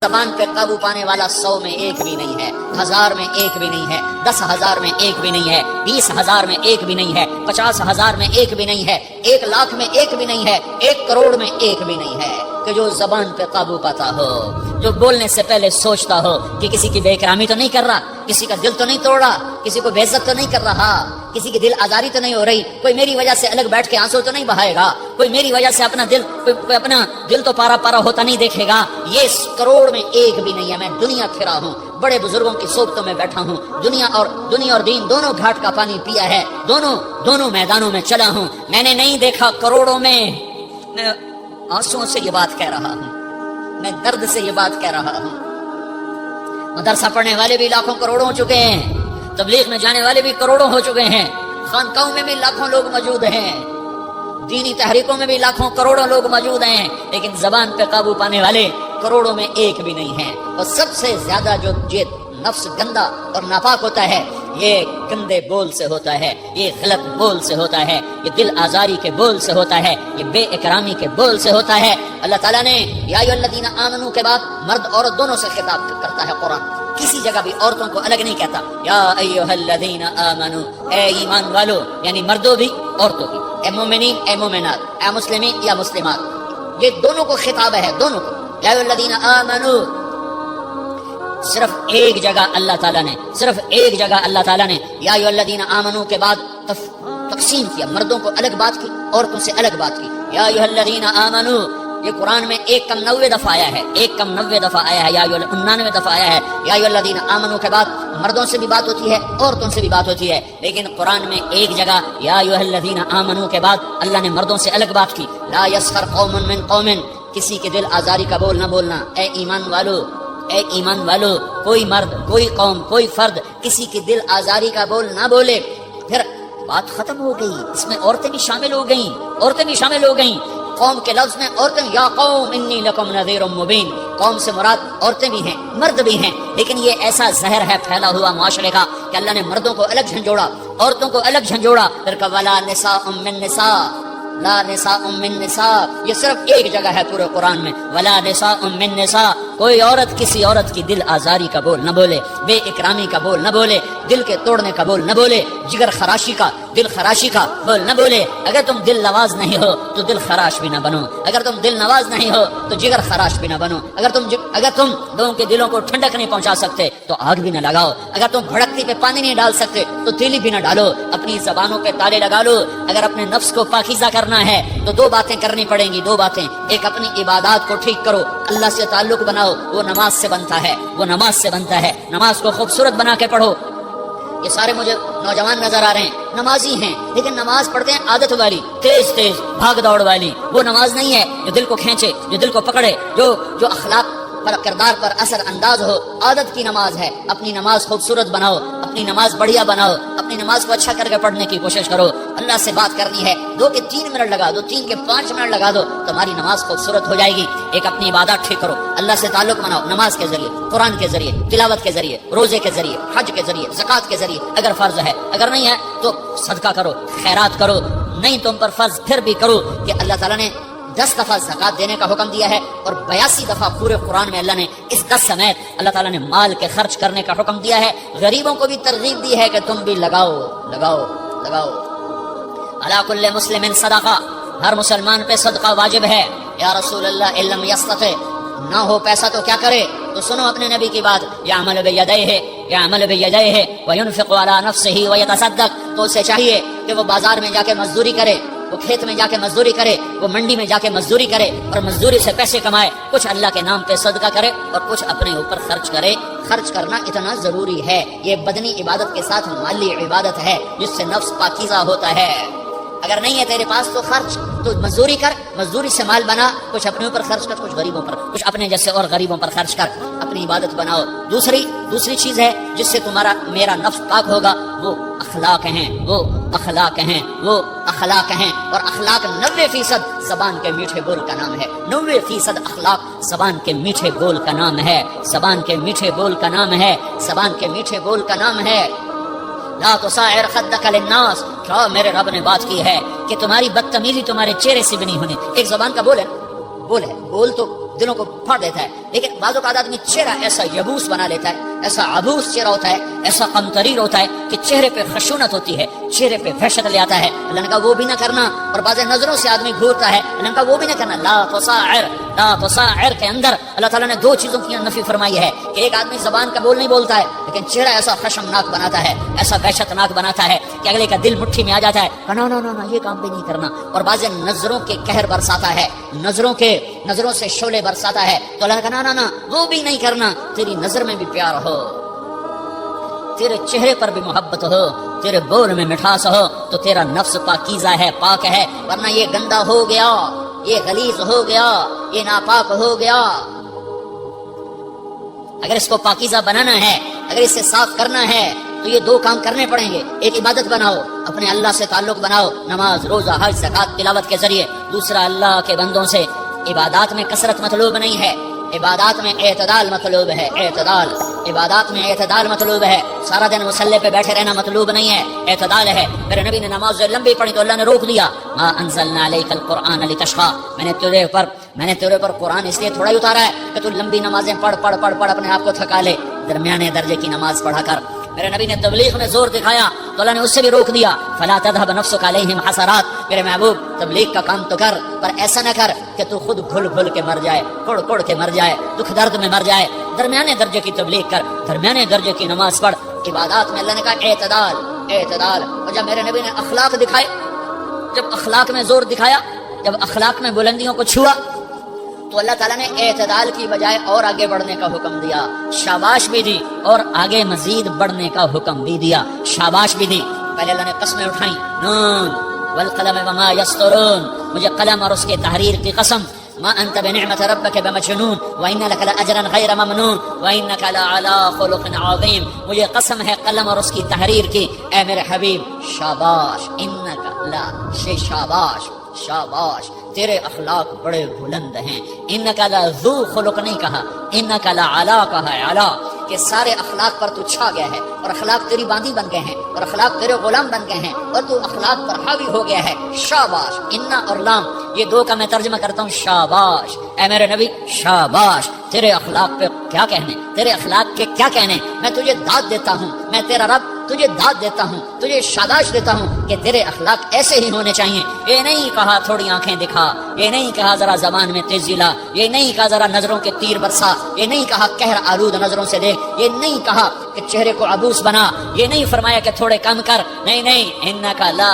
زبان پہ قابو پانے والا 100 میں ایک بھی نہیں ہے، 1000 میں ایک بھی نہیں ہے، 10,000 میں ایک بھی نہیں ہے، 20,000 میں ایک بھی نہیں ہے، 50,000 میں ایک بھی نہیں ہے، 1,00,000 میں ایک بھی نہیں ہے، 1 کروڑ میں ایک بھی نہیں ہے کہ جو زبان پہ قابو پاتا ہو، جو بولنے سے پہلے سوچتا ہو کہ کسی کی بے اکرامی تو نہیں کر رہا، کسی کا دل تو نہیں توڑ رہا، کسی کو بے عزت تو نہیں کر رہا، کسی کی دل آزاری تو نہیں ہو رہی، کوئی میری وجہ سے الگ بیٹھ کے آنسو تو نہیں بہائے گا، کوئی میری وجہ سے کوئی اپنا دل تو پارا پارا ہوتا نہیں دیکھے گا۔ یہ 1 کروڑ میں ایک بھی نہیں ہے۔ میں دنیا پھرا ہوں، بڑے بزرگوں کی صحبتوں میں بیٹھا ہوں، دنیا اور دین دونوں گھاٹ کا پانی پیا ہے، دونوں میدانوں میں چلا ہوں، میں نے نہیں دیکھا کروڑوں میں۔ میں آنسوؤں سے یہ بات کہہ رہا ہوں، میں درد سے یہ بات کہہ رہا ہوں۔ مدرسہ پڑھنے والے بھی لاکھوں کروڑوں ہو چکے ہیں، تبلیغ میں جانے والے بھی کروڑوں ہو چکے ہیں، خانقاہوں میں بھی لاکھوں لوگ موجود ہیں، دینی تحریکوں میں بھی لاکھوں کروڑوں لوگ موجود ہیں، لیکن زبان پہ قابو پانے والے کروڑوں میں ایک بھی نہیں ہیں۔ اور سب سے زیادہ جو نفس گندا اور ناپاک ہوتا ہے، یہ گندے بول سے ہوتا ہے، یہ غلط بول سے ہوتا ہے، یہ دل آزاری کے بول سے ہوتا ہے، یہ بے اکرامی کے بول سے ہوتا ہے۔ اللہ تعالیٰ نے یا ایھا الذین آمنوا کے بعد مرد عورت دونوں سے خطاب کرتا ہے قرآن، کسی جگہ بھی عورتوں کو الگ نہیں کہتا۔ یا ایھا الذین آمنوا، اے ایمان والو، یعنی مردوں بھی عورتوں بھی، اے مومنین اے مومنات، اے مسلمین یا مسلمات، یہ دونوں کو خطاب ہے، دونوں کو۔ یا ایھا الذین آمنوا، صرف ایک جگہ اللہ تعالیٰ نے یا ایھا الذین آمنوا کے بعد تقسیم کیا، مردوں کو الگ بات کی، عورتوں سے الگ بات کی۔ یا ایھا الذین آمنوا، یہ قرآن میں 1 کم 90 دفعہ آیا ہے، 1 کم 90 دفعہ آیا ہے، یا 99 دفعہ آیا ہے۔ یا ایھا الذین آمنوا کے بعد مردوں سے بھی بات ہوتی ہے، عورتوں سے بھی بات ہوتی ہے، لیکن قرآن میں ایک جگہ یا ایھا الذین آمنوا کے بعد اللہ نے مردوں سے الگ بات کی۔ لا یسخر قوم من قوم، کسی کے دل آزاری کا بول نہ بولنا۔ اے ایمان والو، کوئی مرد، کوئی قوم، کوئی فرد کسی کی دل آزاری کا بول نہ بولے۔ پھر بات ختم ہو گئی، اس میں عورتیں بھی شامل ہو گئیں، قوم کے لفظ میں عورتیں، یا قوم انی لکم نذیر مبین، قوم سے مراد عورتیں بھی ہیں، مرد بھی ہیں، لیکن یہ ایسا زہر ہے پھیلا ہوا معاشرے کا کہ اللہ نے مردوں کو الگ جھنجھوڑا، عورتوں کو الگ جھنجھوڑا، پھر کہ ولا نساء من نساء، لا نساء من نساء، یہ صرف ایک جگہ ہے پورے قرآن میں، ولا نساء من نساء، کوئی عورت کسی عورت کی دل آزاری کا بول نہ بولے، بے اکرامی کا بول نہ بولے، دل کے توڑنے کا بول نہ بولے، جگر خراشی کا، دل خراشی کا بول نہ بولے۔ اگر تم دل نواز نہیں ہو تو دل خراش بھی نہ بنو، اگر تم دل نواز نہیں ہو تو جگر خراش بھی نہ بنو، اگر تم لوگوں کے دلوں کو ٹھنڈک نہیں پہنچا سکتے تو آگ بھی نہ لگاؤ، اگر تم بھڑکتی پہ پانی نہیں ڈال سکتے تو تیلی بھی نہ ڈالو، اپنی زبانوں پہ تالے لگا لو۔ اگر اپنے نفس کو پاکیزہ کرنا ہے تو 2 باتیں کرنی پڑیں گی، 2 باتیں، ایک اپنی عبادات کو ٹھیک کرو، اللہ سے تعلق بناؤ، وہ نماز سے بنتا ہے، نماز کو خوبصورت بنا کے پڑھو۔ یہ سارے مجھے نوجوان نظر آ رہے ہیں، نمازی ہیں، لیکن نماز پڑھتے ہیں عادت والی، تیز بھاگ دوڑ والی، وہ نماز نہیں ہے جو دل کو کھینچے، جو دل کو پکڑے، جو اخلاق پر، کردار پر اثر انداز ہو۔ عادت کی نماز ہے، اپنی نماز خوبصورت بناؤ، اپنی نماز بڑھیا بناؤ، اپنی نماز کو اچھا کر کے پڑھنے کی کوشش کرو۔ اللہ سے بات کرنی ہے، 2 کے 3 منٹ لگا دو، 3 کے 5 منٹ لگا دو، تمہاری نماز خوبصورت ہو جائے گی۔ ایک اپنی عبادات ٹھیک کرو، اللہ سے تعلق بناؤ، نماز کے ذریعے، قرآن کے ذریعے، تلاوت کے ذریعے، روزے کے ذریعے، حج کے ذریعے، زکوٰۃ کے ذریعے، اگر فرض ہے، اگر نہیں ہے تو صدقہ کرو، خیرات کرو، نہیں تم پر فرض پھر بھی کرو کہ اللہ تعالیٰ نے 10 دفعہ زکوٰۃ دینے کا حکم دیا ہے، اور 82 دفعہ پورے قرآن میں اللہ نے اس 10 سمیت اللہ تعالیٰ نے مال کے خرچ کرنے کا حکم دیا ہے۔ غریبوں کو بھی ترغیب دی ہے کہ تم بھی لگاؤ۔ علی کل مسلم صدقہ، ہر مسلمان پہ صدقہ واجب ہے۔ یا رسول اللہ ان لم یستطع، نہ ہو پیسہ تو کیا کرے؟ تو سنو اپنے نبی کی بات، یعمل بیدیہ وینفق علی نفسہ ویتصدق، تو اسے چاہیے کہ وہ بازار میں جا کے مزدوری کرے، وہ کھیت میں جا کے مزدوری کرے، وہ منڈی میں جا کے مزدوری کرے، اور مزدوری سے پیسے کمائے، کچھ اللہ کے نام پہ صدقہ کرے اور کچھ اپنے اوپر خرچ کرے۔ خرچ کرنا اتنا ضروری ہے، یہ بدنی عبادت کے ساتھ مالی عبادت ہے جس سے نفس پاکیزہ ہوتا ہے۔ اگر نہیں ہے تیرے پاس تو خرچ، تو مزدوری کر، مزدوری سے مال بنا، کچھ اپنے اوپر خرچ کر، کچھ غریبوں پر، کچھ اپنے جیسے اور غریبوں پر خرچ کر، اپنی عبادت بناؤ۔ دوسری چیز ہے جس سے میرا نفس پاک ہوگا، وہ اخلاق ہیں، اور اخلاق 90% زبان کے میٹھے بول کا نام ہے، 90% اخلاق زبان کے میٹھے بول کا نام ہے، لا تصاعر خدک للناس، کیا میرے رب نے بات کی ہے کہ تمہاری بدتمیزی تمہارے چہرے سے بھی نہیں ہونی۔ ایک زبان کا بول ہے، بول تو دلوں کو پھاڑ دیتا ہے، لیکن بعض اوقات آدمی چہرہ ایسا یبوس بنا لیتا ہے، ایسا عبوس چہرہ ہوتا ہے، ایسا قمطریر ہوتا ہے کہ چہرے پہ خشونت ہوتی ہے، چہرے پہ وحشت لے آتا ہے۔ اللہ نے کہا وہ بھی نہ کرنا، اور بعض نظروں سے آدمی گھورتا ہے، اللہ نے کہا وہ بھی نہ کرنا۔ لا تصاعر، لا تصاعر کے اندر اللہ تعالیٰ نے دو چیزوں کی نفی فرمائی ہے کہ ایک آدمی زبان کا بول نہیں بولتا ہے لیکن چہرہ ایسا خشمناک بناتا ہے، ایسا وحشتناک بناتا ہے کہ اگلے کا دل مٹھی میں آ جاتا ہے، نو نو نو یہ کام بھی نہیں کرنا۔ اور بعض نظروں کے قہر برساتا ہے، نظروں سے شعلے برساتا ہے، تو اللہ نے کہا نا وہ بھی نہیں کرنا۔ تیری نظر میں بھی پیار ہو، تیرے چہرے پر بھی محبت ہو، تیرے بول میں مٹھاس ہو، تو تیرا نفس پاکیزہ ہے، پاک ہے، ورنہ یہ گندا ہو گیا، یہ غلیظ ہو گیا، یہ ناپاک ہو گیا۔ اگر اس کو پاکیزہ بنانا ہے، اگر اسے صاف کرنا ہے تو یہ دو کام کرنے پڑیں گے۔ ایک عبادت بناؤ، اپنے اللہ سے تعلق بناؤ، نماز، روزہ، حج، زکوٰۃ، تلاوت کے ذریعے۔ دوسرا، اللہ کے بندوں سے عبادات میں کثرت مطلوب نہیں ہے، عبادات میں اعتدال مطلوب ہے، اعتدال، عبادات میں اعتدال مطلوب ہے۔ سارا دن مصلی پہ بیٹھے رہنا مطلوب نہیں ہے، اعتدال ہے۔ میرے نبی نے نماز لمبی پڑھی تو اللہ نے روک دیا، ما انزلنا علیک القرآن لتشقی، میں نے تیرے پر قرآن اس لیے تھوڑا ہی اتارا ہے کہ تو لمبی نمازیں پڑھ اپنے آپ کو تھکا لے، درمیانے درجے کی نماز پڑھا کر۔ میرے نبی نے تبلیغ میں زور دکھایا تو اللہ نے اس سے بھی روک دیا، فلا تذهب نفسك عليهم حسرات، میرے محبوب تبلیغ کا کام تو کر، پر ایسا نہ کر کہ تو خود گھل کے مر جائے، کڑ کے مر جائے، دکھ درد میں مر جائے۔ درمیانے درجے کی تبلیغ کر، درمیانے درجے کی نماز پڑھ۔ عبادات میں اللہ نے کہا اعتدال۔ اور جب میرے نبی نے اخلاق دکھائے، جب اخلاق میں زور دکھایا، جب اخلاق میں بلندیوں کو چھوا، تو اللہ تعالیٰ نے اعتدال کی بجائے اور آگے بڑھنے کا حکم دیا، شاباش بھی دی، اور آگے مزید بڑھنے کا حکم بھی دیا، شاباش بھی دی۔ پہلے اللہ نے قسمیں اٹھائیں، نون والقلم وما یسطرون، مجھے قلم اور اس کے تحریر کی قسم، ما انت بنعمت ربک بمجنون وان لک لاجرا غیر ممنون وانک لعلی خلق عظیم، مجھے قسم ہے قلم اور اس کی تحریر کی، اے میرے حبیب شاباش، انک لا شاباش، تیرے اخلاق بڑے بلند ہیں۔ انکا لا ذو خلق نہیں کہا، انکا لا علا کہا ہے، علا کہ سارے اخلاق پر تو چھا گیا ہے، اور اخلاق تیری باندھی بن گئے ہیں، اور اخلاق تیرے غلام بن گئے ہیں، اور تو اخلاق پر حاوی ہو گیا ہے۔ شاباش، انا اور لام یہ دو کا میں ترجمہ کرتا ہوں، شاباش، اے میرے نبی شاباش، تیرے اخلاق پہ کیا کہنے، تیرے اخلاق کے کیا کہنے، میں تجھے داد دیتا ہوں، میں تیرا رب تجھے داد دیتا ہوں، تجھے شاباش دیتا ہوں کہ تیرے اخلاق ایسے ہی ہونے چاہیے۔ یہ نہیں کہا تھوڑی آنکھیں دکھا، یہ نہیں کہا ذرا زبان میں تیزی لا، یہ نہیں کہا ذرا نظروں کے تیر برسا، یہ نہیں کہا قہر آلود نظروں سے دیکھ، یہ نہیں کہا کہ چہرے کو عبوس بنا، یہ نہیں فرمایا کہ تھوڑے کم کر، نہیں، انکا لا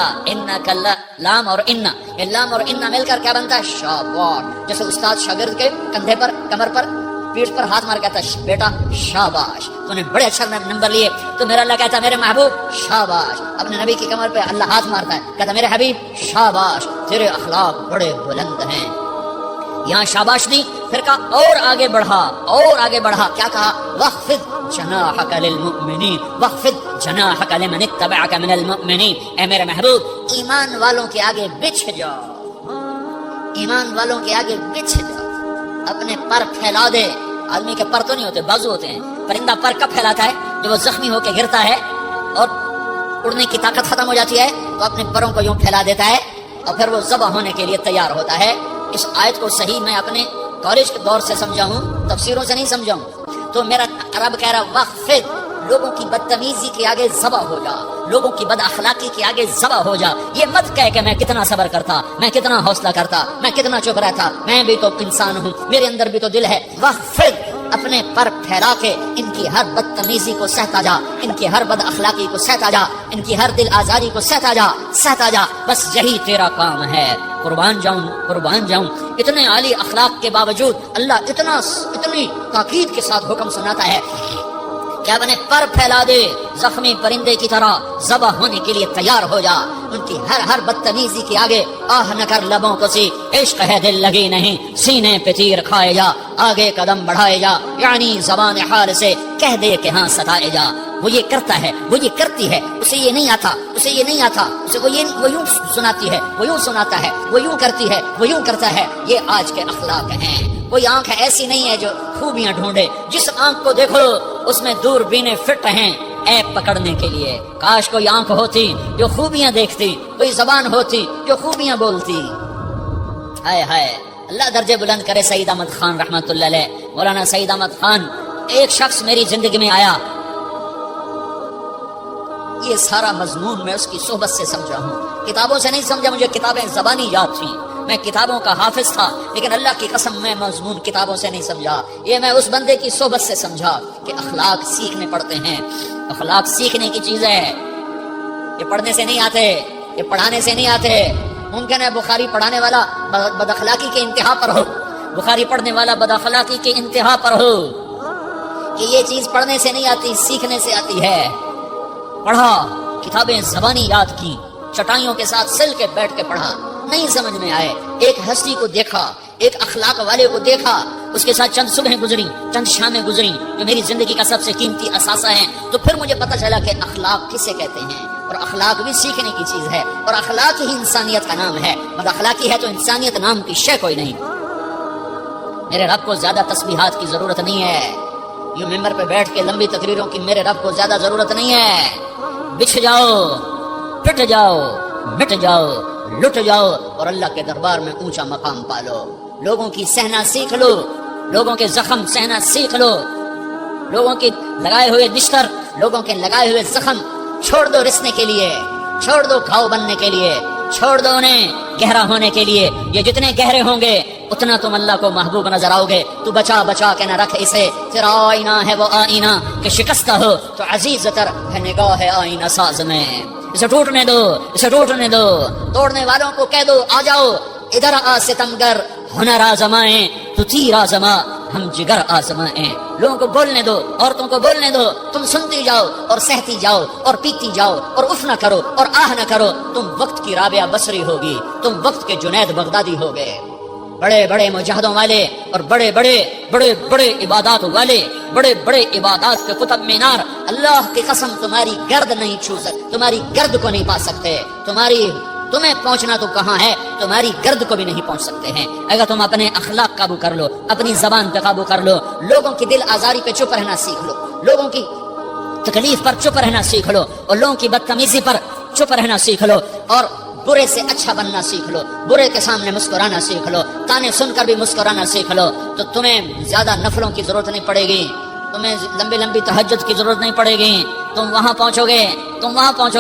لام اور انا، یہ لام اور انا مل کر کیا بنتا ہے؟ شاباش۔ جیسے استاد شاگرد کے کندھے پر، کمر پر، پیٹھ پر ہاتھ مار کہتا ہے بیٹا شاباش، تو نے بڑے اچھا نمبر لیے، تو میرا اللہ کہتا ہے میرے محبوب شاباش۔ اپنے نبی کی کمر پہ اللہ ہاتھ مارتا ہے، کہتا ہے میرے حبیب شاباش، تیرے اخلاق بڑے بلند ہیں۔ یہاں شاباش دی، پھر کہا اور آگے بڑھا، کیا کہا؟ وخفض جناحک للمؤمنین، وخفض جناحک لمن اتبعک من المؤمنین، اے میرے محبوب ایمان والوں کے آگے بچھ جاؤ، ایمان والوں کے آگے بچھ جاؤ، اپنے پر پھیلا دے۔ آدمی کے پر تو نہیں ہوتے، بازو ہوتے ہیں۔ پرندہ پر کب پھیلاتا ہے؟ جب وہ زخمی ہو کے گرتا ہے اور اڑنے کی طاقت ختم ہو جاتی ہے تو اپنے پروں کو یوں پھیلا دیتا ہے اور پھر وہ ذبح ہونے کے لیے تیار ہوتا ہے۔ اس آیت کو صحیح میں اپنے کالج کے دور سے سمجھا ہوں، تفسیروں سے نہیں سمجھا ہوں۔ تو میرا رب کہہ رہا وقفت، لوگوں کی بدتمیزی کے آگے ذبح ہو جا، لوگوں کی بد اخلاقی کے آگے ذبح ہو جا۔ یہ مت کہہ کہ میں کتنا صبر کرتا، میں کتنا حوصلہ کرتا، میں کتنا چپ رہتا، میں بھی تو انسان ہوں، میرے اندر بھی تو دل ہے۔ وقفت، اپنے پر پھیلا کے ان کی ہر بدتمیزی کو سہتا جا، ان کی ہر بد اخلاقی کو سہتا جا، ان کی ہر دل آزاری کو سہتا جا، بس یہی تیرا کام ہے۔ قربان جاؤں، اتنے عالی اخلاق کے باوجود اللہ اتنی تاکید کے ساتھ حکم سناتا ہے کہ اپنے پر پھیلا دے، زخمی پرندے کی طرح ذبح ہونے کے لیے تیار ہو جا۔ ان کی ہر بدتمیزی کے آگے آہ نہ کر لبوں کو سی، عشق ہے دل لگی نہیں، سینے پہ تیر کھائے جا، آگے قدم بڑھائے جا، یعنی زبان حال سے کہہ دے کہ ہاں ستائے جا۔ وہ یہ کرتا ہے، وہ یہ کرتی ہے، اسے یہ نہیں آتا، اسے وہ یوں سناتی ہے، وہ یوں سناتا ہے، وہ یوں کرتی ہے، وہ یوں کرتا ہے۔ یہ آج کے اخلاق ہیں۔ کوئی آنکھ ایسی نہیں ہے جو خوبیاں ڈھونڈے، جس آنکھ کو دیکھو اس میں دوربینیں فٹ ہیں عیب پکڑنے کے لیے۔ کاش کوئی آنکھ ہوتی جو خوبیاں دیکھتی، کوئی زبان ہوتی جو خوبیاں بولتی۔ ہائے اللہ درجے بلند کرے سعید احمد خان رحمت اللہ علیہ، مولانا سعید احمد خان، ایک شخص میری زندگی میں آیا، یہ سارا مضمون میں اس کی صحبت سے سمجھا ہوں، کتابوں سے نہیں سمجھا، مجھے کتابیں زبانی یاد تھیں، میں کتابوں کا حافظ تھا، لیکن اللہ کی قسم میں مضمون کتابوں سے نہیں سمجھا، یہ میں اس بندے کی صحبت سے سمجھا کہ اخلاق سیکھنے پڑتے ہیں، اخلاق سیکھنے کی چیز ہے، یہ پڑھنے سے نہیں آتے، یہ پڑھانے سے نہیں آتے۔ ممکن ہے بخاری پڑھانے والا بد اخلاقی کے انتہا پر ہو، بخاری پڑھنے والا بد اخلاقی کے انتہا پر ہو، کہ یہ چیز پڑھنے سے نہیں آتی، سیکھنے سے آتی ہے۔ پڑھا، کتابیں زبانی یاد کی، چٹائیوں کے ساتھ سل کے بیٹھ کے پڑھا، نہیں سمجھ میں آئے، ایک ہستی کو دیکھا، ایک اخلاق والے کو دیکھا، اس کے ساتھ چند صبحیں گزری، چند شامیں گزری جو میری زندگی کا سب سے قیمتی اثاثہ ہیں، تو پھر مجھے پتہ چلا کہ اخلاق کسے کہتے ہیں، اور اخلاق بھی سیکھنے کی چیز ہے، اور اخلاق ہی انسانیت کا نام ہے، بد اخلاقی ہے تو انسانیت نام کی شے کوئی نہیں۔ میرے رب کو زیادہ تسبیحات کی ضرورت نہیں ہے، یوں ممبر پہ بیٹھ کے لمبی تقریروں کی میرے رب کو زیادہ ضرورت نہیں ہے۔ بچھ جاؤ، پٹ جاؤ، مٹ جاؤ، لٹ جاؤ، اور اللہ کے دربار میں اونچا مقام پالو، لوگوں کی سہنا سیکھ لو، لوگوں کے زخم سہنا سیکھ لو، لوگوں کے لگائے ہوئے بستر، لوگوں کے لگائے ہوئے زخم چھوڑ دو رسنے کے لیے، چھوڑ دو گھاؤ بننے کے لیے، چھوڑ دو انہیں گہرا ہونے کے لیے، یہ جتنے گہرے ہوں گے اتنا تم اللہ کو محبوب نظر آؤ گے۔ تو بچا بچا کے نہ رکھ اسے، تیرا آئینہ ہے وہ آئینہ کہ شکستہ ہو تو عزیز تر ہے نگاہ آئینہ ساز میں، اسے ٹوٹنے دو، اسے ٹوٹنے دو، توڑنے والوں کو کہہ دو آ جاؤ، ادھر آ ستمگر، ہنر آزمائیں تو تیر آزما، ہم جگر آزمائیں۔ لوگوں کو بولنے دو، عورتوں کو بولنے دو، تم سنتی جاؤ اور سہتی جاؤ اور پیتی جاؤ اور اف نہ کرو اور آہ نہ کرو، تم وقت کی رابعہ بصری ہوگی، تم وقت کے جنید بغدادی ہوگے۔ بڑے بڑے مجاہدوں والے اور بڑے بڑے عبادات والے، بڑے بڑے عبادات کے قطب مینار، اللہ کی قسم تمہاری گرد نہیں چھو سکتے، تمہاری گرد کو نہیں پا سکتے، تمہیں پہنچنا تو کہاں ہے، تمہاری گرد کو بھی نہیں پہنچ سکتے ہیں۔ اگر تم اپنے اخلاق قابو کر لو، اپنی زبان پہ قابو کر لو، لوگوں کی دل آزاری پہ چپ رہنا سیکھ لو، لوگوں کی تکلیف پر چپ رہنا سیکھ لو، اور لوگوں کی بدتمیزی پر چپ رہنا سیکھ لو، اور برے سے اچھا بننا سیکھ لو، برے کے سامنے مسکرانا سیکھ لو، تانے سن کر بھی مسکرانا سیکھ لو، تو تمہیں زیادہ نفلوں کی ضرورت نہیں پڑے گی، تمہیں لمبی تہجد کی ضرورت نہیں پڑے گی، تم وہاں پہنچو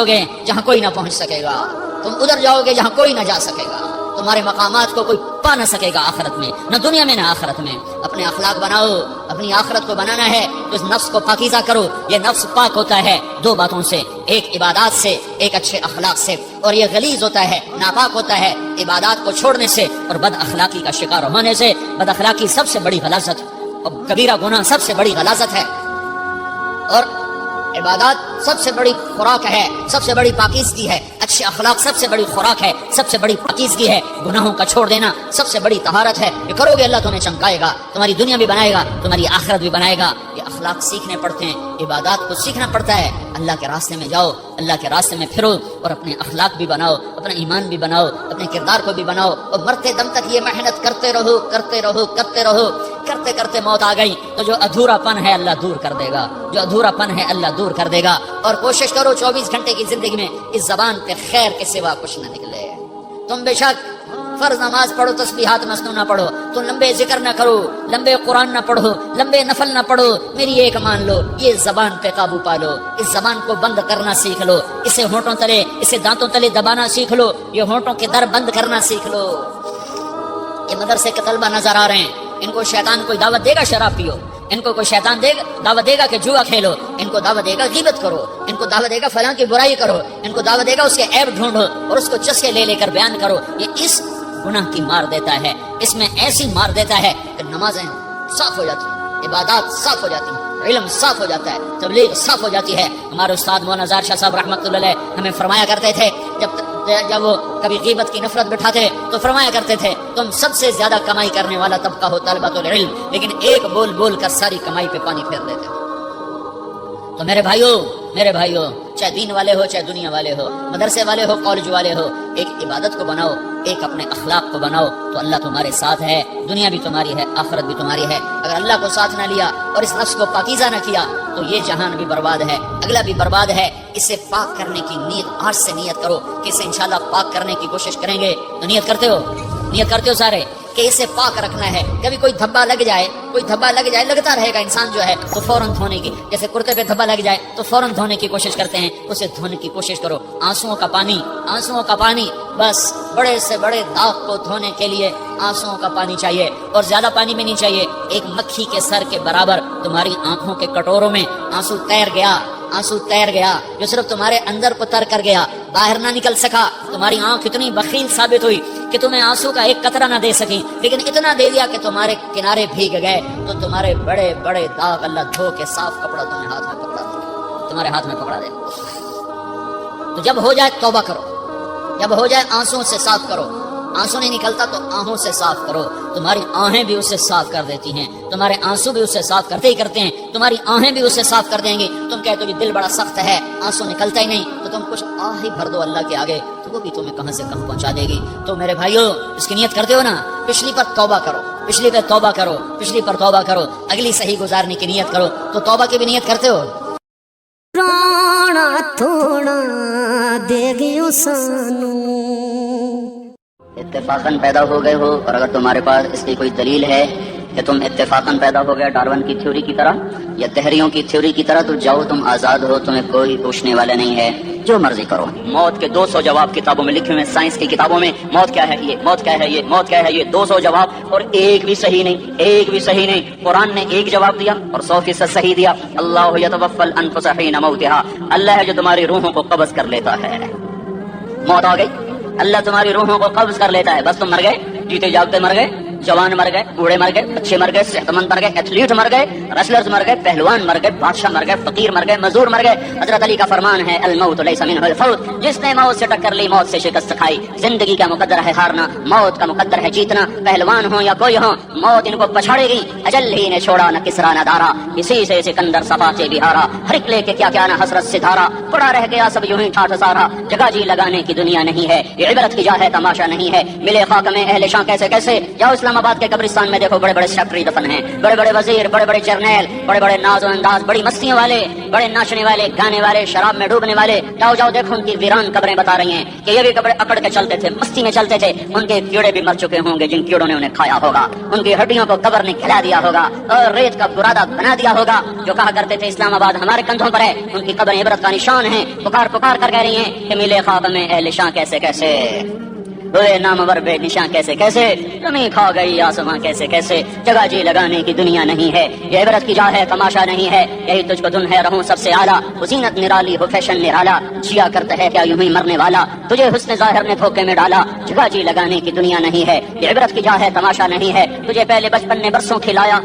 گے جہاں کوئی نہ پہنچ سکے گا، تم ادھر جاؤ گے جہاں کوئی نہ جا سکے گا، تمہارے مقامات کو کوئی پا نہ سکے گا آخرت میں، نہ دنیا میں نہ آخرت میں۔ اپنے اخلاق بناؤ، اپنی آخرت کو بنانا ہے تو اس نفس کو پاکیزہ کرو۔ یہ نفس پاک ہوتا ہے دو باتوں سے، ایک عبادات سے، ایک اچھے اخلاق سے، اور یہ غلیظ ہوتا ہے، ناپاک ہوتا ہے عبادات کو چھوڑنے سے اور بد اخلاقی کا شکار ہونے سے۔ بد اخلاقی سب سے بڑی غلاظت اور کبیرہ گناہ سب سے بڑی غلاظت ہے، اور عبادات سب سے بڑی خوراک ہے، سب سے بڑی پاکیزگی ہے، اچھے اخلاق سب سے بڑی خوراک ہے، سب سے بڑی پاکیزگی ہے، گناہوں کا چھوڑ دینا سب سے بڑی طہارت ہے۔ یہ کرو گے اللہ تمہیں چمکائے گا، تمہاری دنیا بھی بنائے گا، تمہاری آخرت بھی بنائے گا۔ یہ اخلاق سیکھنے پڑتے ہیں، عبادات کو سیکھنا پڑتا ہے۔ اللہ کے راستے میں جاؤ، اللہ کے راستے میں پھرو، اور اپنے اخلاق بھی بناؤ، اپنا ایمان بھی بناؤ، اپنے کردار کو بھی بناؤ، اور مرتے دم تک یہ محنت کرتے رہو، کرتے رہو، کرتے رہو۔ کرتے کرتے موت آ گئی تو جو ادھورا پن ہے اللہ دور کر دے گا، جو ادھورا پن ہے اللہ دور کر دے گا۔ اور کوشش کرو 24 گھنٹے کی زندگی میں اس زبان پہ خیر کے سوا کچھ نہ نکلے۔ تم بے شک فرض نماز پڑھو، تسبیحات مسنون نہ پڑھو، تم لمبے ذکر نہ کرو، لمبے قرآن نہ پڑھو، لمبے نفل نہ پڑھو، میری ایک مان لو، یہ زبان پہ قابو پالو، اس زبان کو بند کرنا سیکھ لو، اسے ہونٹوں تلے، اسے دانتوں تلے دبانا سیکھ لو، یہ ہونٹوں کے در بند کرنا سیکھ لو۔ یہ مدرسے کے طلبہ نظر آ رہے ہیں، ان کو شیطان کوئی دعوت دے گا شراب پیو، ان کو کوئی شیطان دعوت دے گا کہ جوا کھیلو، ان کو دعوت دے گا غیبت کرو، ان کو دعوت دے گا فلاں کی برائی کرو، ان کو دعوت دے گا اس کے عیب ڈھونڈو اور اس کو چسکے لے کر بیان کرو۔ یہ اس گناہ کی مار دیتا ہے، اس میں ایسی مار دیتا ہے کہ نمازیں صاف ہو جاتی ہیں، عبادات صاف ہو جاتی ہیں، علم صاف ہو جاتا ہے، تبلیغ صاف ہو جاتی ہے۔ ہمارے استاد مولانا زار شاہ صاحب رحمۃ اللہ علیہ ہمیں فرمایا کرتے تھے، جب وہ کبھی غیبت کی نفرت بٹھاتے تو فرمایا کرتے تھے تم سب سے زیادہ کمائی کرنے والا طبقہ ہو طلبۃ العلم، لیکن ایک بول بول کر ساری کمائی پہ پانی پھیر دیتے۔ تو میرے بھائیوں چاہے دین والے ہو چاہے دنیا والے ہو، مدرسے والے ہو کالج والے ہو، ایک عبادت کو بناؤ، ایک اپنے اخلاق کو بناؤ تو اللہ تمہارے ساتھ ہے، دنیا بھی تمہاری ہے، آخرت بھی تمہاری ہے۔ اگر اللہ کو ساتھ نہ لیا اور اس نفس کو پاکیزہ نہ کیا تو یہ جہان بھی برباد ہے، اگلا بھی برباد ہے۔ اسے پاک کرنے کی نیت آج سے نیت کرو کہ اسے انشاءاللہ پاک کرنے کی کوشش کریں گے۔ تو نیت کرتے ہو سارے کہ اسے پاک رکھنا ہے. کبھی کوئی دھبا لگ جائے لگتا رہے گا انسان جو ہے تو فوراً دھونے کی، جیسے کرتے پہ دھبا لگ جائے تو فوراً دھونے کی کوشش کرتے ہیں، اسے دھونے کی کوشش کرو. آنسوؤں کا پانی بس بڑے سے بڑے داغ کو دھونے کے لیے آنسوؤں کا پانی چاہیے، اور زیادہ پانی بھی نہیں چاہیے. ایک مکھی کے سر کے برابر تمہاری آنکھوں کے کٹوروں میں آنسو تیر گیا جو صرف تمہارے اندر کو تر کر گیا، باہر نہ نکل سکا. تمہاری آنکھ اتنی بخیل ثابت ہوئی کہ تمہیں آنسو کا ایک قطرہ نہ دے سکی، لیکن اتنا دے دیا کہ تمہارے کنارے بھیگ گئے. تو تمہارے بڑے بڑے داغ اللہ دھو کے صاف کپڑا تمہارے ہاتھ میں پکڑا دے. تو جب ہو جائے توبہ کرو، جب ہو جائے آنسوؤں سے صاف کرو. آنسو نہیں نکلتا تو آہوں سے صاف کرو. تمہاری آہیں بھی اسے صاف کر دیتی ہیں، تمہارے آنسو بھی اسے صاف کرتے ہی کرتے ہیں، تمہاری آہیں بھی اسے صاف کر دیں گی. تم کہتے ہو کہ دل بڑا سخت ہے، آنسو نکلتا ہی نہیں، تو تم کچھ آہ ہی بھر دو اللہ کے آگے، تو وہ بھی تمہیں کہاں سے کہاں پہنچا دے گی. تو میرے بھائیو، اس کی نیت کرتے ہو نا، پچھلی پر توبہ کرو، اگلی صحیح گزارنے کی نیت کرو. تو توبہ کی بھی نیت کرتے ہو؟ تھوڑا دے گیو سانو اتفاقاً پیدا ہو گئے ہو، اور اگر تمہارے پاس اس کی کوئی دلیل ہے کہ تم اتفاقاً پیدا ہو گئے ڈارون کی تھیوری کی طرح یا تحریوں کی تھیوری کی طرح، تو جاؤ، تم آزاد ہو، تمہیں کوئی پوچھنے والا نہیں ہے، جو مرضی کرو. موت کے 200 جواب کتابوں میں لکھے ہوئے، سائنس کی کتابوں میں موت کیا ہے یہ 200 جواب، اور ایک بھی صحیح نہیں. قرآن نے ایک جواب دیا اور 100% صحیح دیا. اللہ یتوفی الانفس حین موتہا، اللہ ہے جو تمہاری روحوں کو قبض کر لیتا ہے. موت آ گئی، اللہ تمہاری روحوں کو قبض کر لیتا ہے، بس تم مر گئے، جیتے جاگتے مر گئے، جوان مر گئے، بوڑھے مر گئے، بچے مر گئے، صحت مند مر گئے، ایتھلیٹ مر گئے، ریسلرز مر گئے، پہلوان مر گئے، بادشاہ مر گئے، فقیر مر گئے، مزدور مر گئے. حضرت علی کا فرمان ہے الموت لیس منہ الفوت، جس نے موت سے ٹکر لی موت سے شکست کھائی. زندگی کا مقدر ہے ہارنا، موت کا مقدر ہے جیتنا. پہلوان ہو یا کوئی ہو، موت ان کو پچھاڑے گی. اجل ہی نے چھوڑا نہ کسرا نہ دارا، اسی سے سکندر صفا سے بہارا. ہر لے کے کیا نہ حسرت ستارہ، پڑا رہ گیا سب یوں ہی ٹھاٹھ سارا. جگہ جی لگانے کی دنیا نہیں ہے، یہ عبرت کی جا ہے تماشا نہیں ہے. ملے خاک میں اہل شاں کیسے جاؤ اسلام آباد کے قبرستان میں دیکھو، بڑے بڑے سیکٹری دفن ہیں، بڑے بڑے وزیر، بڑے بڑے جرنیل، بڑے بڑے ناز و انداز، بڑی مستیوں والے، بڑے ناچنے والے، گانے والے، شراب میں ڈوبنے والے. جاؤ دیکھو ان کی ویران قبریں بتا رہی ہیں کہ یہ بھی قبریں اکڑ کے چلتے تھے، مستی میں چلتے تھے. ان کے کیڑے بھی مر چکے ہوں گے جن کیڑوں نے انہیں کھایا ہوگا. ان کی ہڈیوں کو قبر نے کھلا دیا ہوگا اور ریت کا برادہ بنا دیا ہوگا. جو کہا کرتے تھے اسلام آباد ہمارے کندھوں پر ہے، ان کی قبریں عبرت کا نشان ہیں. پکار کر کہہ رہی ہیں کہ ملے خاک میں اہل شاں کیسے ہوئے نامور بے نشاں کیسے زمین کھا گئی آسماں کیسے. جگہ جی لگانے کی دنیا نہیں ہے، یہ عبرت کی جا ہے تماشا نہیں ہے. یہی تجھ کو دن ہے رہوں سب سے اعلیٰ، زینت نرالی ہو فیشن نرالا. جیا کرتا ہے کیا یوں ہی مرنے والا، تجھے حسن ظاہر نے دھوکے میں ڈالا. جگہ جی لگانے کی دنیا نہیں ہے، یہ عبرت کی جا ہے تماشا نہیں ہے. تجھے پہلے بچپن نے برسوں کھلایا،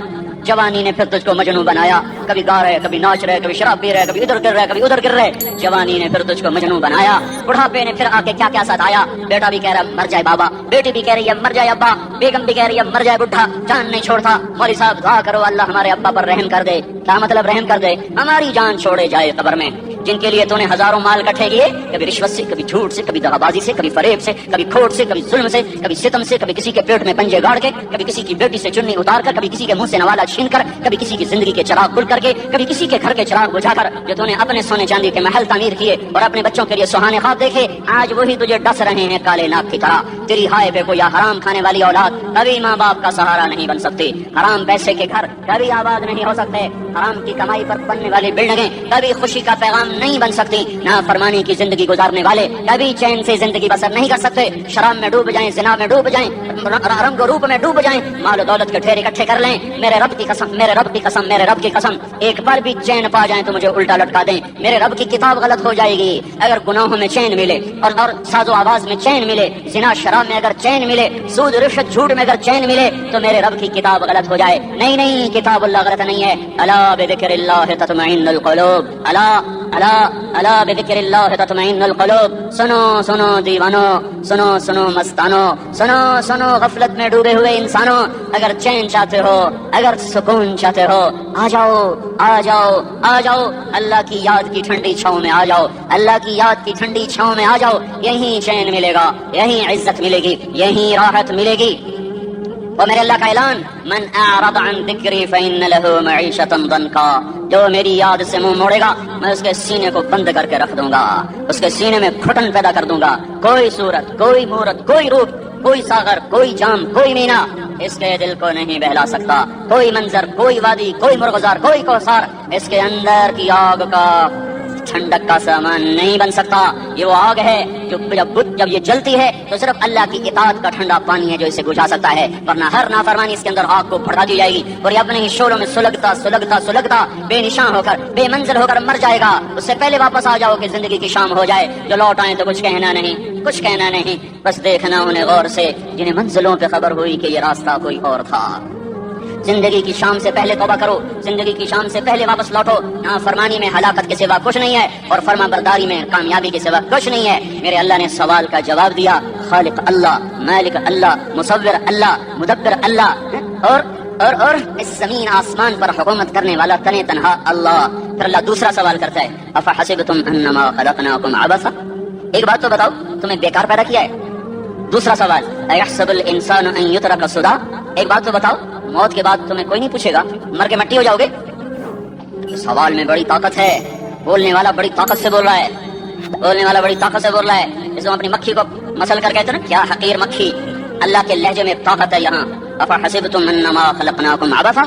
جوانی نے پھر تجھ کو مجنوں بنایا. کبھی گا رہے، کبھی ناچ رہے، کبھی شراب پی رہے، کبھی ادھر گر رہے، کبھی ادھر گر رہے. جوانی نے پھر تجھ کو مجنوں بنایا. بڑھاپے نے پھر آ کے کیا ستایا. بیٹا بھی کہہ رہا مر جائے بابا، بیٹی بھی کہہ رہی ہے مر جائے ابا، بیگم بھی کہہ رہی ہے مر جائے بڈھا، جان نہیں چھوڑتا. مولوی صاحب دعا کرو اللہ ہمارے ابا پر رحم کر دے. کیا مطلب رحم کر دے؟ ہماری جان چھوڑے جائے قبر میں. جن کے لیے تو نے ہزاروں مال اکٹھے کیے، کبھی رشوت سے، کبھی جھوٹ سے، کبھی دغا بازی سے، کبھی فریب سے، کبھی کھوٹ سے، کبھی ظلم سے، کبھی ستم سے، کبھی کسی کے پیٹ میں پنجے گاڑ کے، کبھی کسی کی بیٹی سے چنی اتار کر، کبھی کسی کے منہ سے نوالا چھین کر، کبھی کسی کی زندگی کے چراغ کھل کر کے، کبھی کسی کے گھر کے چراغ بجھا کر. جو تو نے اپنے سونے چاندی کے محل تعمیر کیے اور اپنے بچوں کے لیے سہانے خواب دیکھے، آج وہی تجھے ڈس رہے ہیں کالے ناک کی طرح. تیری ہائے پہ کوئی حرام کھانے والی اولاد کبھی ماں باپ کا سہارا نہیں بن سکتی. حرام پیسے کے گھر کبھی آباد نہیں ہو سکتے. حرام کی کمائی پر بننے والی بلڈنگیں کبھی خوشی کا پیغام نہیں بن سکتی. نافرمانی کی زندگی گزارنے والے کبھی چین سے زندگی بسر نہیں کر سکتے. شراب میں ڈوب جائیں، زنا میں ڈوب جائیں، رنگ و روپ میں ڈوب جائیں، مال و دولت کے ڈھیر اکٹھے کر لیں، میرے رب کی قسم، میرے رب کی قسم، میرے رب کی قسم، ایک بار بھی چین پا جائیں تو مجھے الٹا لٹکا دیں. میرے رب کی کتاب غلط ہو جائے گی. اگر گناہوں میں چین ملے اور ساز و آواز میں چین ملے، زنا شراب میں اگر چین ملے، سود رشوت جھوٹ میں اگر چین ملے، تو میرے رب کی کتاب غلط ہو جائے. نہیں، کتاب اللہ غلط نہیں ہے. الا بذکر اللہ تطمئن القلوب، الا بذکر اللہ تطمئن القلوب. سنو دیوانو، سنو مستانو، سنو غفلت میں ڈوبے ہوئے انسانوں. اگر چین چاہتے ہو، اگر سکون چاہتے ہو، آ جاؤ اللہ کی یاد کی ٹھنڈی چھاؤں میں آ جاؤ. اللہ کی یاد کی ٹھنڈی چھاؤں میں آ جاؤ. یہیں چین ملے گا، یہیں عزت ملے گی، یہیں راحت ملے گی. اور میرے اللہ کا اعلان، من اعرض عن ذکری فإن له معیشۃ ضنکا. جو میری یاد سے منہ موڑے گا میں اس کے سینے کو بند کر کے رکھ دوں گا، اس کے سینے میں گھٹن پیدا کر دوں گا. کوئی صورت، کوئی مورت، کوئی روپ کوئی ساغر، کوئی جام، کوئی مینا اس کے دل کو نہیں بہلا سکتا. کوئی منظر، کوئی وادی، کوئی مرغزار، کوئی کوثر اس کے اندر کی آگ کا ٹھنڈک کا سامان نہیں بن سکتا. یہ وہ آگ ہے جو جب یہ جلتی ہے تو صرف اللہ کی اطاعت کا ٹھنڈا پانی ہے جو اسے بجھا سکتا ہے، ورنہ ہر نافرمانی اس کے اندر آگ کو بھڑکا دی جائے گی اور یہ اپنے ہی شعلوں میں سلگتا بے نشان ہو کر، بے منزل ہو کر مر جائے گا. اس سے پہلے واپس آ جاؤ کہ زندگی کی شام ہو جائے. جو لوٹ آئے تو کچھ کہنا نہیں، بس دیکھنا انہیں غور سے جنہیں منزلوں پہ خبر ہوئی کہ یہ راستہ کوئی اور تھا. زندگی کی شام سے پہلے توبہ کرو، زندگی کی شام سے پہلے واپس لوٹو. فرمانی میں ہلاکت کے سوا کچھ نہیں ہے اور فرما برداری میں کامیابی کے سوا کچھ نہیں ہے. میرے اللہ نے سوال کا جواب دیا. خالق اللہ، مالک اللہ، مصور اللہ، مدبر اللہ، اور اس زمین آسمان پر حکومت کرنے والا تنے تنہا اللہ. پھر اللہ دوسرا سوال کرتا ہے، افحسبتم انما خلقناکم عبثا، ایک بات تو بتاؤ تمہیں بیکار پیدا کیا ہے. دوسرا سوال، ایحسب الانسان ان یترک سدی، ایک بات تو بتاؤ موت کے بعد تمہیں کوئی نہیں پوچھے گا، مر کے مٹی ہو جاؤ گے. سوال میں بڑی طاقت ہے، بولنے والا بڑی طاقت سے بول رہا ہے، اس میں اپنی مکھی کو مسل کر کہتے ہیں نا، کیا حقیر مکھی. اللہ کے لہجے میں طاقت ہے یہاں. افحسبتم انما خلقناکم عبثا،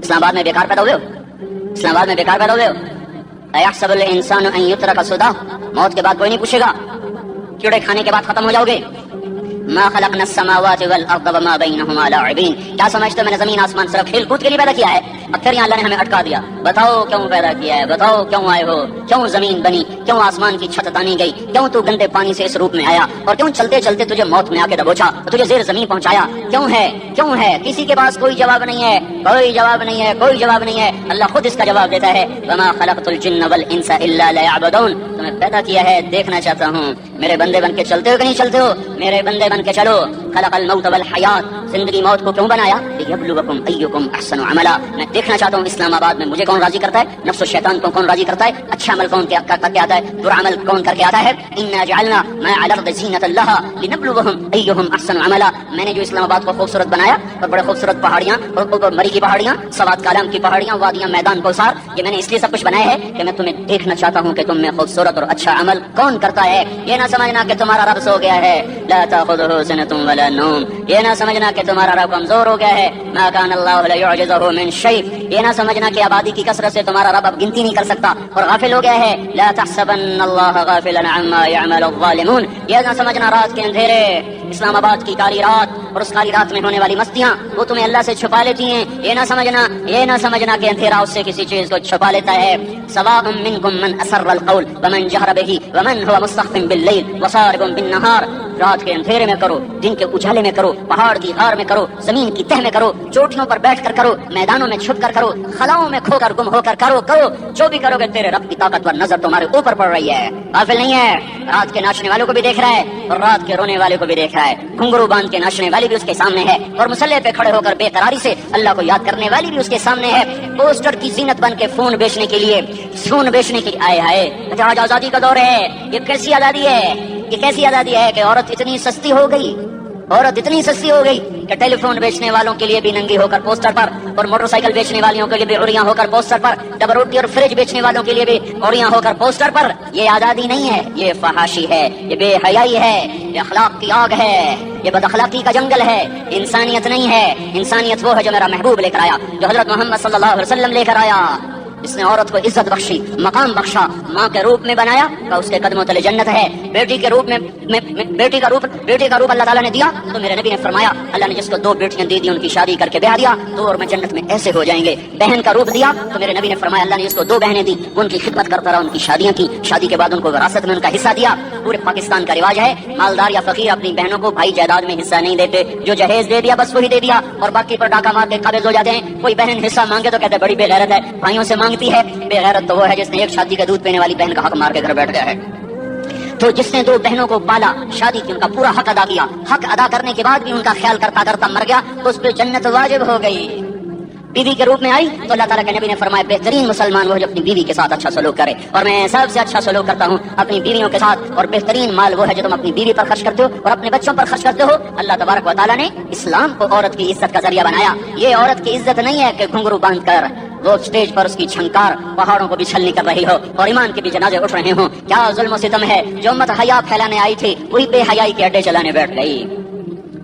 اسلام آباد میں بیکار پیدا ہوئے ہو. ایحسب الانسان ان یترک سدی، موت کے بعد کوئی نہیں پوچھے گا، کیڑے کھانے کے بعد ختم ہو جاؤ گے. ما خلقنا السماوات والارض وما بينهما لاعبين، کیا سمجھتے ہو میں نے زمین آسمان صرف کھیل کود کے لیے پیدا کیا ہے؟ اب پھر یہاں اللہ نے ہمیں اٹکا دیا. بتاؤ کیوں پیدا کیا ہے، بتاؤ کیوں آئے ہو، کیوں زمین بنی، کیوں آسمان کی چھت تانی گئی، کیوں تو گندے پانی سے اس روپ میں آیا، اور کیوں چلتے چلتے تجھے موت میں آ کے دبوچا، تجھے زیر زمین پہنچایا. کیوں ہے کسی کے پاس کوئی جواب نہیں ہے. اللہ خود اس کا جواب دیتا ہے، وما خلقت الجن والانس الا ليعبدون، تمہیں پیدا کیا ہے دیکھنا چاہتا ہوں. میرے بندے بن کے چلتے ہو کہ نہیں چلتے ہو؟ میرے بندے بن کے چلو. خلق الموت والحیات، زندگی موت کو کیوں بنایا؟ لیبلوکم ایکم احسن عملا، میں دیکھنا چاہتا ہوں اسلام آباد میں مجھے کون راضی کرتا ہے، نفس و شیطان کو کون راضی کرتا ہے، اچھا عمل کون کر کے آتا ہے، برا عمل کون کر کے آتا ہے. انا جعلنا ما علی الارض زینۃ لها لنبلوهم ایہم احسن عملا، میں نے جو اسلام آباد کو خوبصورت بنایا اور بڑے خوبصورت پہاڑیاں اور مری کی پہاڑیاں، سوات کالام کی پہاڑیاں، وادیاں، میدان کوثر، یہ میں نے اس لیے سب کچھ بنایا ہے کہ میں تمہیں دیکھنا چاہتا ہوں کہ تم میں خوبصورت اور اچھا عمل کون کرتا ہے. یہ نہ سمجھنا کہ تمہارا رب سو گیا ہے، لا تاخذہ سنۃ ولا نوم، یہ نہ سمجھنا کہ تمہارا رب کمزور ہو گیا ہے، ما کان اللہ لیعجزہ من شیء، یہ نہ سمجھنا کہ آبادی کی کثرت سے تمہارا رب اب گنتی نہیں کر سکتا اور غافل ہو گیا ہے. لا تحسبن اللہ غافلا عما يعمل الظالمون، یہ نہ سمجھنا رات کے اندھیرے، اسلام آباد کی کالی رات اور اس کالی رات میں ہونے والی مستیاں وہ تمہیں اللہ سے چھپا لیتی ہیں. یہ نہ سمجھنا کہ اندھیرا اس سے کسی چیز کو چھپا لیتا ہے. سواء منکم من اسر القول ومن جہر به ومن هو مستخف باللیل وسارب بالنهار، رات کے اندھیرے میں کرو، دن کے اجالے میں کرو، پہاڑ کی غار میں کرو، زمین کی تہ میں کرو، چوٹیوں پر بیٹھ کر کرو، میدانوں میں چھپ کر کرو، خلاؤں میں کھو کر گم ہو کر کرو، جو بھی کرو گے تیرے رب کی طاقت پر نظر تمہارے اوپر پڑ رہی ہے. غافل نہیں ہے، رات کے ناچنے والوں کو بھی دیکھ رہا ہے اور رات کے رونے والے کو بھی دیکھ رہا ہے. گھنگرو باندھ کے ناچنے والی بھی اس کے سامنے ہے اور مسلح پہ کھڑے ہو کر بے قراری سے اللہ کو یاد کرنے والی بھی اس کے سامنے ہے. پوسٹر کی زینت بن کے فون بیچنے کے لیے آئے آج آزادی کا دور ہے. یہ کیسی آزادی ہے کہ عورت اتنی سستی ہو گئی کہ ٹیلی فون بیچنے والوں کے لیے بھی ننگی ہو کر پوسٹر پر اور موٹر سائیکل بیچنے والوں کے لیے بھی عریاں ہو کر پوسٹر پر، ڈبل روٹی اور فریج بیچنے والوں کے لیے بھی عریاں ہو کر پوسٹر پر. یہ آزادی نہیں ہے، یہ فحاشی ہے، یہ بے حیائی ہے، یہ اخلاق کی آگ ہے، یہ بد اخلاقی کا جنگل ہے. انسانیت نہیں ہے. انسانیت وہ ہے جو میرا محبوب لے کر آیا، جو حضرت محمد صلی اللہ علیہ وسلم لے کر آیا. اس نے عورت کو عزت بخشی، مقام بخشا، ماں کے روپ میں بنایا کہ اس کے قدموں تلے جنت ہے. بیٹی کے روپ میں بیٹی کا روپ اللہ تعالیٰ نے دیا تو میرے نبی نے فرمایا اللہ نے جس کو 2 بیٹیاں دی ان کی شادی کر کے بیاہ دیا تو اور میں جنت میں ایسے ہو جائیں گے. بہن کا روپ دیا تو میرے نبی نے فرمایا اللہ نے جس کو 2 بہنیں دی ان کی خدمت کرتا رہا، ان کی شادیاں کی، شادی کے بعد ان کو وراثت میں ان کا حصہ دیا. پورے پاکستان کا رواج ہے مالدار یا فقیر اپنی بہنوں کو بھائی جائیداد میں حصہ نہیں دیتے، جو جہیز دے دیا بس وہی دے دیا اور باقی پر ڈاکہ مار کے قابض ہو جاتے ہیں. کوئی بہن حصہ مانگے تو کہتے بڑی بے غیرت ہے، بھائیوں سے مانگتی ہے. بے غیرت تو وہ ہے جس نے ایک شادی کا دودھ پینے والی بہن کا حق مار کے گھر بیٹھ گیا ہے. تو جس نے 2 بہنوں کو پالا، شادی کی، ان کا پورا حق ادا کیا، حق ادا کرنے کے بعد بھی ان کا خیال کرتا کرتا مر گیا تو اس پہ جنت واجب ہو گئی. بیوی کے روپ میں آئی تو اللہ تعالیٰ کے نبی نے فرمایا بہترین مسلمان وہ جو اپنی بیوی کے ساتھ اچھا سلوک کرے، اور میں سب سے اچھا سلوک کرتا ہوں اپنی بیویوں کے ساتھ. اور بہترین مال وہ ہے جو تم اپنی بیوی پر خرچ کرتے ہو اور اپنے بچوں پر خرچ کرتے ہو. اللہ تبارک و تعالیٰ نے اسلام کو عورت کی عزت کا ذریعہ بنایا. یہ عورت کی عزت نہیں ہے کہ گھنگرو باندھ کر وہ اسٹیج پر اس کی چھنکار پہاڑوں کو بھی چھلنی کر رہی ہو اور ایمان کے بھی جنازے اٹھ رہے ہوں. کیا ظلم و ستم ہے. جو امت حیا پھیلانے آئی تھی وہی بے حیائی کے اڈے چلانے بیٹھ گئی.